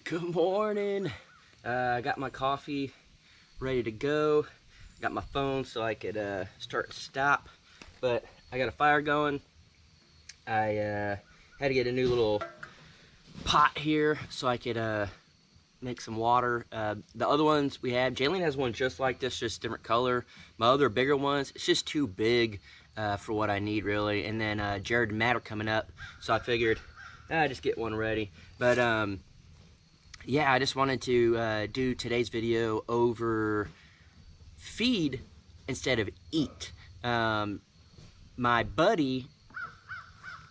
Good morning. I got my coffee ready to go. Got my phone so I could start and stop. But I got a fire going. I had to get a new little pot here so I could make some water. The other ones we have, Jaylene has one just like this, just different color. My other bigger ones, it's just too big for what I need really. And then Jared and Matt are coming up, so I figured I just get one ready. But yeah, I just wanted to do today's video over feed instead of eat. My buddy,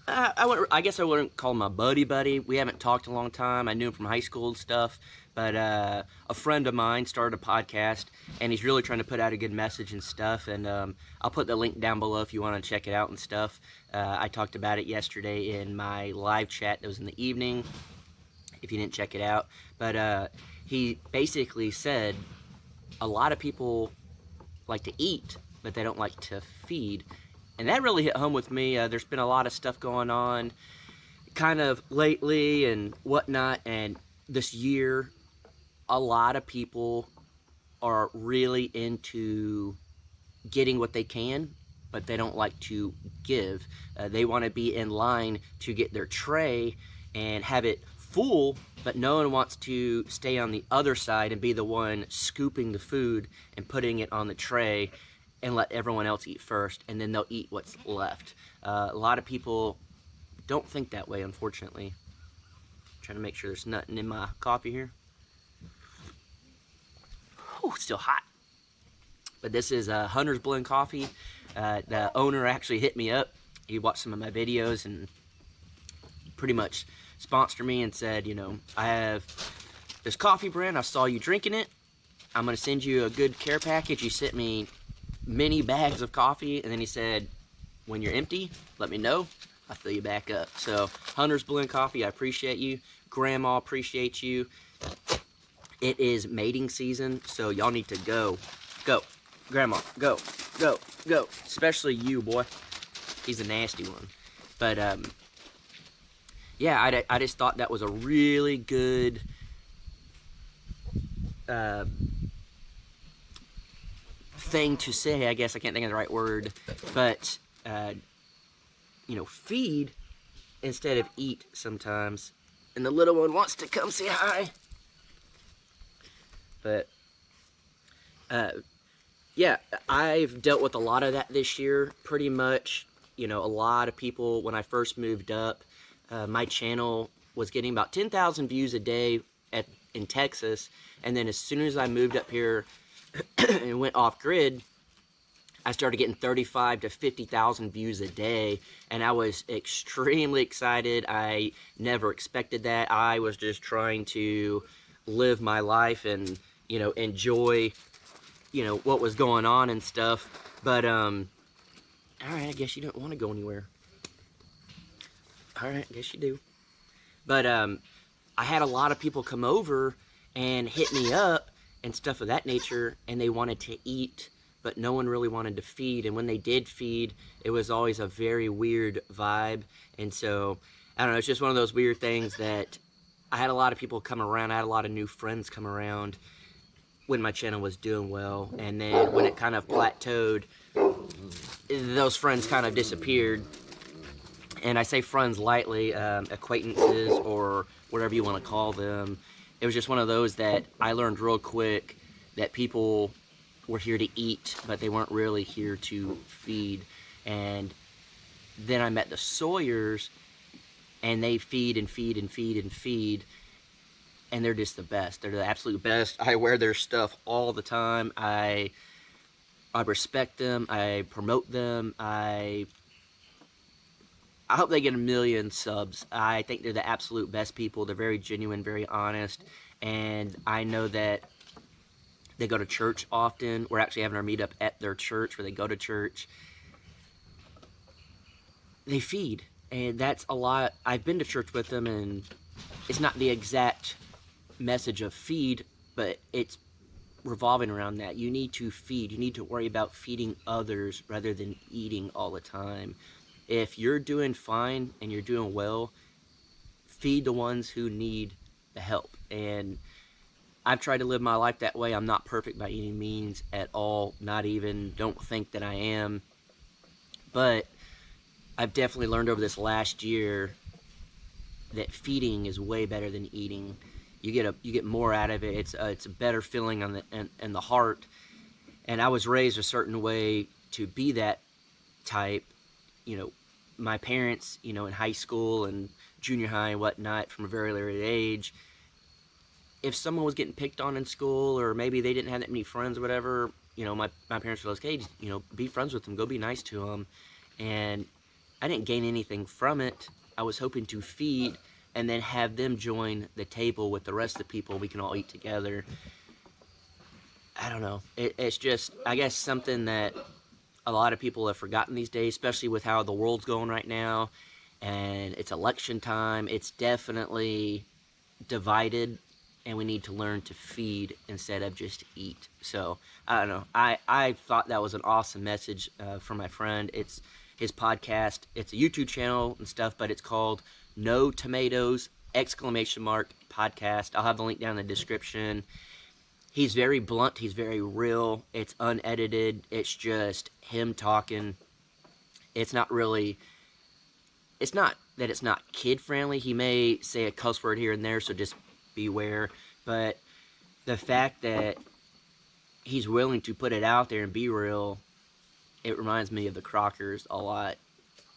I guess I wouldn't call him my buddy. We haven't talked in a long time. I knew him from high school and stuff. But a friend of mine started a podcast, and he's really trying to put out a good message and stuff. And I'll put the link down below if you want to check it out and stuff. I talked about it yesterday in my live chat that was in the evening, if you didn't check it out. But he basically said a lot of people like to eat, but they don't like to feed. And that really hit home with me. There's been a lot of stuff going on kind of lately and whatnot, and this year a lot of people are really into getting what they can, but they don't like to give. They want to be in line to get their tray and have it full, but no one wants to stay on the other side and be the one scooping the food and putting it on the tray and let everyone else eat first, and then they'll eat what's left. A lot of people don't think that way, unfortunately. Trying to make sure there's nothing in my coffee here. Oh, still hot. But this is Hunter's Blend coffee. The owner actually hit me up. He watched some of my videos and pretty much sponsored me and said, you know, I have this coffee brand. I saw you drinking it. I'm going to send you a good care package. He sent me many bags of coffee, and then he said, when you're empty, let me know. I'll fill you back up. So, Hunter's Blend coffee, I appreciate you. Grandma appreciates you. It is mating season, so y'all need to go. Go. Grandma, go. Go. Go. Especially you, boy. He's a nasty one. But, yeah, I just thought that was a really good thing to say. I guess I can't think of the right word, but you know, feed instead of eat sometimes. And the little one wants to come say hi. But yeah, I've dealt with a lot of that this year, pretty much. You know, a lot of people, when I first moved up, my channel was getting about 10,000 views a day in Texas, and then as soon as I moved up here and went off grid, I started getting 35 to 50,000 views a day, and I was extremely excited. I never expected that. I was just trying to live my life and, you know, enjoy, you know, what was going on and stuff. But all right, I guess you don't want to go anywhere. All right, I guess you do. But I had a lot of people come over and hit me up and stuff of that nature, and they wanted to eat, but no one really wanted to feed. And when they did feed, it was always a very weird vibe. And so, I don't know, it's just one of those weird things that I had a lot of people come around. I had a lot of new friends come around when my channel was doing well. And then when it kind of plateaued, those friends kind of disappeared. And I say friends lightly, acquaintances or whatever you want to call them. It was just one of those that I learned real quick that people were here to eat, but they weren't really here to feed. And then I met the Sawyers, and they feed and feed and feed and feed, and they're just the best. They're the absolute best. I wear their stuff all the time. I respect them. I promote them. I hope they get 1 million subs. I think they're the absolute best people. They're very genuine, very honest, and I know that they go to church often. We're actually having our meetup at their church where they go to church. They feed, and that's a lot. I've been to church with them, and it's not the exact message of feed, but it's revolving around that. You need to feed. You need to worry about feeding others rather than eating all the time. If you're doing fine and you're doing well, feed the ones who need the help. and I've tried to live my life that way. I'm not perfect by any means at all, not even, don't think that I am, but I've definitely learned over this last year that feeding is way better than eating. You get more out of it. It's a better feeling on in the heart. And I was raised a certain way to be that type. You know, my parents, you know, in high school and junior high and whatnot, from a very early age, if someone was getting picked on in school, or maybe they didn't have that many friends or whatever, you know, my parents were like, hey, you know, be friends with them, go be nice to them. And I didn't gain anything from it. I was hoping to feed and then have them join the table with the rest of the people. We can all eat together. I don't know. It's just, I guess, something that a lot of people have forgotten these days, especially with how the world's going right now. And it's election time. It's definitely divided, and we need to learn to feed instead of just eat. So, I don't know. I thought that was an awesome message from my friend. It's his podcast. It's a YouTube channel and stuff, but it's called NoTomatoes podcast. I'll have the link down in the description. He's very blunt. He's very real. It's unedited. It's just him talking. It's not really, it's not that it's not kid friendly. He may say a cuss word here and there, so just beware. But the fact that he's willing to put it out there and be real, it reminds me of the Crockers a lot.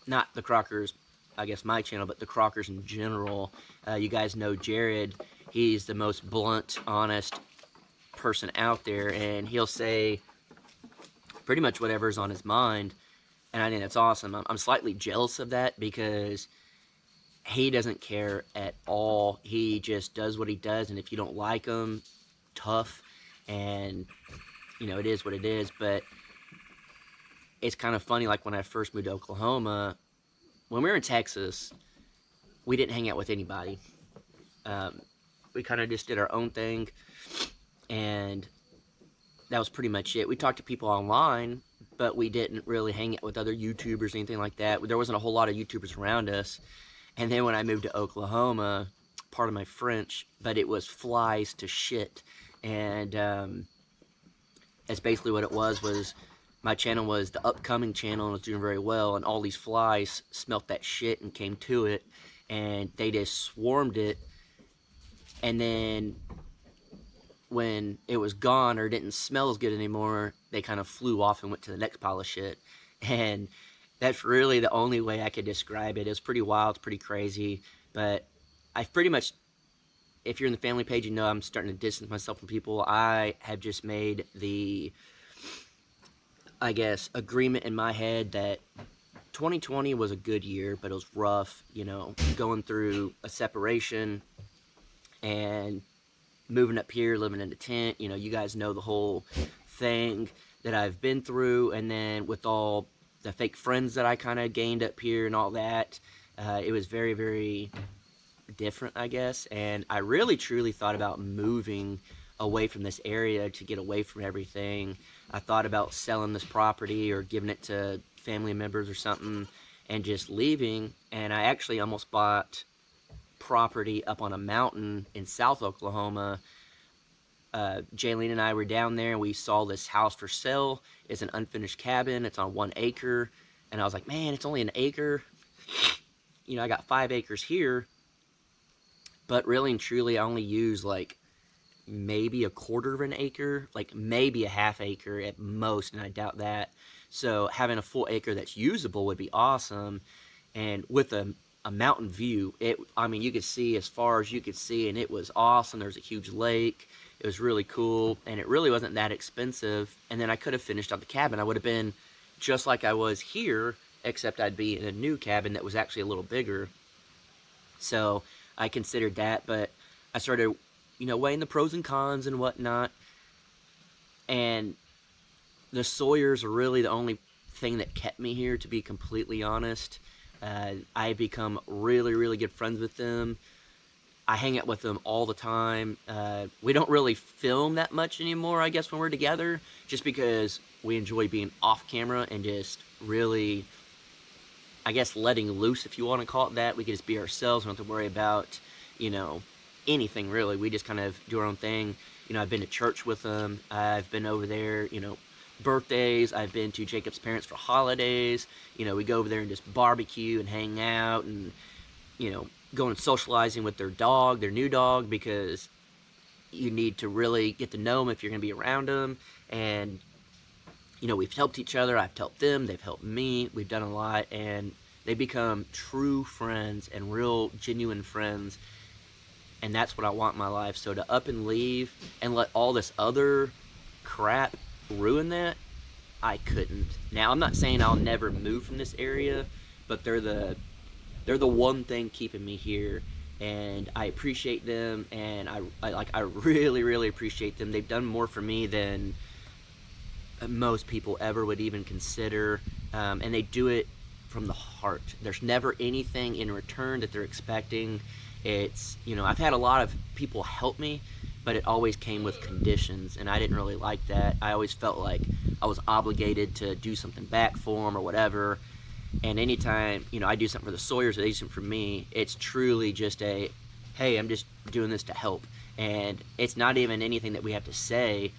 Not the Crockers, I guess my channel, but the Crockers in general. You guys know Jared. He's the most blunt, honest person out there, and he'll say pretty much whatever's on his mind, and I think that's awesome. I'm slightly jealous of that, because he doesn't care at all. He just does what he does, and if you don't like him, tough, and you know, it is what it is. But it's kind of funny, like when I first moved to Oklahoma, when we were in Texas, we didn't hang out with anybody. We kind of just did our own thing, and that was pretty much it. We talked to people online, but we didn't really hang out with other YouTubers or anything like that. There wasn't a whole lot of YouTubers around us. And then when I moved to Oklahoma, part of my French, but it was flies to shit. And that's basically what it was my channel was the upcoming channel and was doing very well, and all these flies smelt that shit and came to it, and they just swarmed it. And then when it was gone or didn't smell as good anymore, they kind of flew off and went to the next pile of shit. And that's really the only way I could describe it. It was pretty wild, pretty crazy, but I pretty much, if you're in the family page, you know I'm starting to distance myself from people. I have just made the, I guess, agreement in my head that 2020 was a good year, but it was rough, you know, going through a separation and moving up here, living in a tent. You know, you guys know the whole thing that I've been through, and then with all the fake friends that I kind of gained up here and all that, it was very, very different, I guess. And I really, truly thought about moving away from this area to get away from everything. I thought about selling this property or giving it to family members or something and just leaving. And I actually almost bought property up on a mountain in South Oklahoma. Jaylene and I were down there, and we saw this house for sale. It's an unfinished cabin. It's on 1 acre. And I was like, man, it's only an acre. You know, I got 5 acres here. But really and truly, I only use like maybe 1/4 of an acre, like maybe a ½ acre at most, and I doubt that. So having a full acre that's usable would be awesome. And with a mountain view, I mean, you could see as far as you could see, and it was awesome. There's a huge lake. It was really cool, and it really wasn't that expensive. And then I could have finished out the cabin. I would have been just like I was here, except I'd be in a new cabin that was actually a little bigger. So I considered that, but I started, you know, weighing the pros and cons and whatnot. And the Sawyers are really the only thing that kept me here, to be completely honest. I've become really, really good friends with them. I hang out with them all the time. We don't really film that much anymore, I guess, when we're together, just because we enjoy being off camera and just really, I guess, letting loose, if you want to call it that. We can just be ourselves. We don't have to worry about, you know, anything really. We just kind of do our own thing. You know, I've been to church with them. I've been over there, you know, birthdays. I've been to Jacob's parents for holidays. You know, we go over there and just barbecue and hang out and, you know, going and socializing with their dog, their new dog, because you need to really get to know them if you're going to be around them. And, you know, we've helped each other. I've helped them. They've helped me. We've done a lot. And they become true friends and real, genuine friends. And that's what I want in my life. So to up and leave and let all this other crap ruin that, I couldn't. Now, I'm not saying I'll never move from this area, but they're the one thing keeping me here, and I appreciate them, and I really, really appreciate them. They've done more for me than most people ever would even consider, and they do it from the heart. There's never anything in return that they're expecting. It's, you know, I've had a lot of people help me, but it always came with conditions, and I didn't really like that. I always felt like I was obligated to do something back for them or whatever. And anytime, you know, I do something for the Sawyers or they do something for me, it's truly just a, hey, I'm just doing this to help. And it's not even anything that we have to say.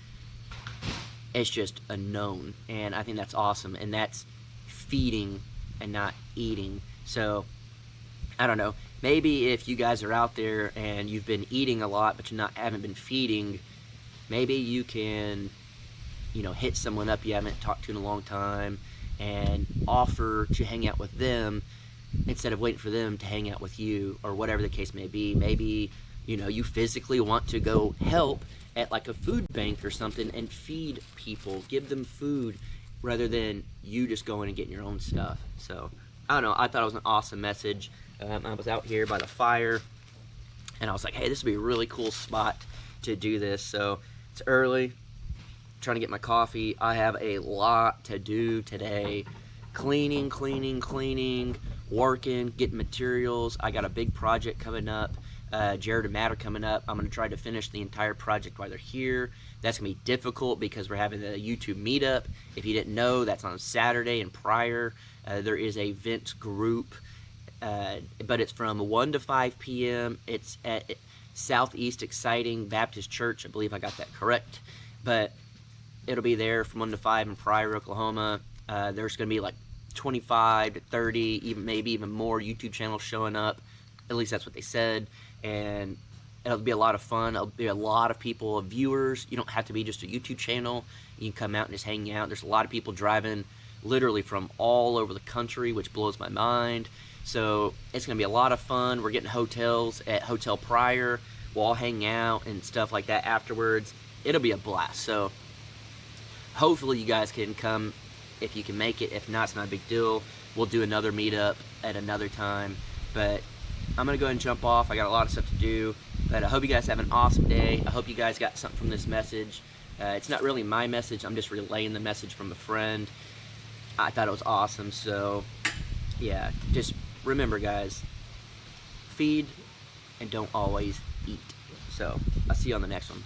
It's just a known. And I think that's awesome. And that's feeding and not eating. So, I don't know. Maybe if you guys are out there and you've been eating a lot, but haven't been feeding, maybe you can, you know, hit someone up you haven't talked to in a long time and offer to hang out with them instead of waiting for them to hang out with you, or whatever the case may be. Maybe, you know, you physically want to go help at like a food bank or something and feed people, give them food, rather than you just going and getting your own stuff. So, I don't know, I thought it was an awesome message. I was out here by the fire, and I was like, hey, this would be a really cool spot to do this. So, it's early, trying to get my coffee. I have a lot to do today. Cleaning, working, getting materials. I got a big project coming up. Jared and Matt are coming up. I'm going to try to finish the entire project while they're here. That's going to be difficult because we're having a YouTube meetup. If you didn't know, that's on Saturday and Pryor. There is a Vince group, but it's from 1 to 5 p.m. It's at Southeast Exciting Baptist Church. I believe I got that correct. But it'll be there from 1 to 5 in Pryor, Oklahoma. There's going to be like 25 to 30, maybe even more YouTube channels showing up. At least that's what they said. And it'll be a lot of fun. It'll be a lot of people, viewers. You don't have to be just a YouTube channel. You can come out and just hang out. There's a lot of people driving literally from all over the country, which blows my mind. So it's going to be a lot of fun. We're getting hotels at Hotel Pryor. We'll all hang out and stuff like that afterwards. It'll be a blast. So hopefully you guys can come if you can make it. If not, it's not a big deal. We'll do another meetup at another time. But I'm going to go ahead and jump off. I got a lot of stuff to do. But I hope you guys have an awesome day. I hope you guys got something from this message. It's not really my message. I'm just relaying the message from a friend. I thought it was awesome. So, yeah, just remember, guys, feed and don't always eat. So, I'll see you on the next one.